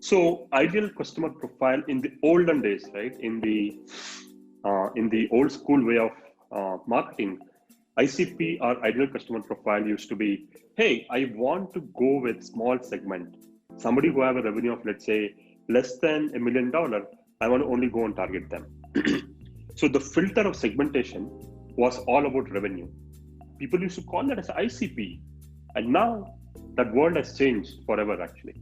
So ideal customer profile in the olden days, right? In the old school way of marketing, ICP or ideal customer profile used to be, hey, I want to go with small segment. Somebody who have a revenue of, let's say, less than $1 million, I want to only go and target them. So the filter of segmentation was all about revenue. People used to call that as ICP. And now that world has changed forever, actually.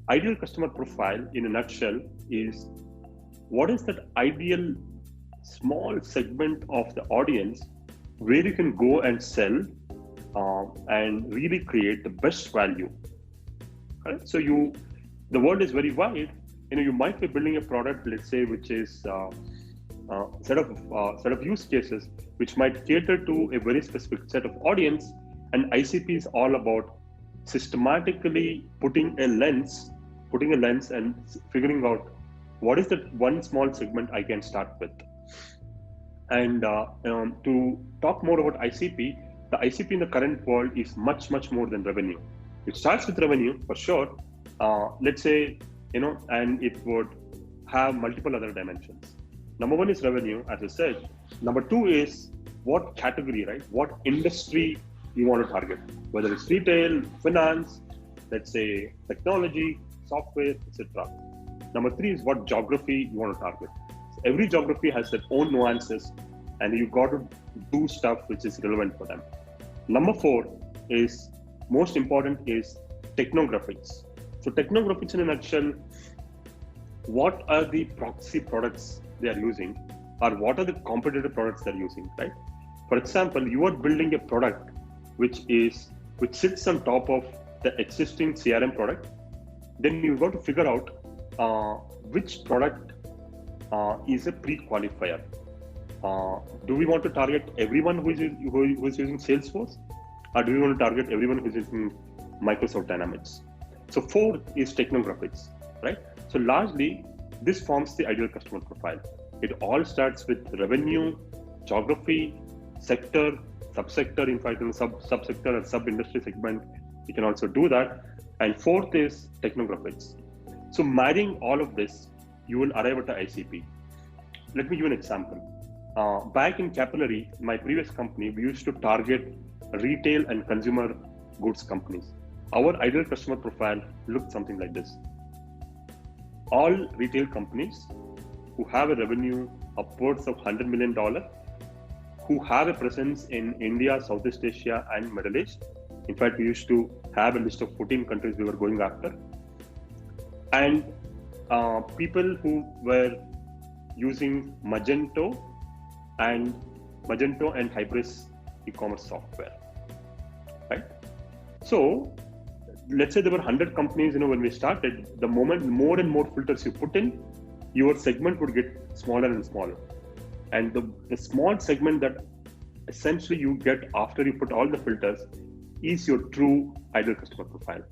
Ideal customer profile, in a nutshell, is what is that ideal small segment of the audience where you can go and sell and really create the best value. Right? So the world is very wide. You might be building a product, let's say, which is set of use cases which might cater to a very specific set of audience, and ICP is all about systematically putting a lens and figuring out what is that one small segment I can start with. And to talk more about ICP, the ICP in the current world is much more than revenue. It starts with revenue for sure. Let's say, and it would have multiple other dimensions. Number one is revenue, as I said. Number two is what category, right? What industry you want to target, whether it's retail, finance, let's say technology, software, etc. Number three is what geography you want to target. So every geography has their own nuances, and you got to do stuff which is relevant for them. Number four is, most important, is technographics. So technographics in a nutshell, what are the proxy products they are using, or what are the competitive products they're using, right? For example, you are building a product which sits on top of the existing CRM product. Then you've got to figure out which product is a pre-qualifier. Do we want to target everyone who is using Salesforce, or do we want to target everyone who is using Microsoft Dynamics? So fourth is technographics, right? So largely, this forms the ideal customer profile. It all starts with revenue, geography, sector, subsector, in fact, in subsector or sub-industry segment, you can also do that. And fourth is technographics. So marrying all of this, you will arrive at the ICP. Let me give an example. Back in Capillary, my previous company, we used to target retail and consumer goods companies. Our ideal customer profile looked something like this. All retail companies who have a revenue upwards of $100 million, who have a presence in India, Southeast Asia, and Middle East. In fact, we used to have a list of 14 countries we were going after. And people who were using Magento and Hybris e-commerce software, right? So let's say there were 100 companies, when we started. The moment more and more filters you put in, your segment would get smaller and smaller. And the small segment that essentially you get after you put all the filters is your true ideal customer profile.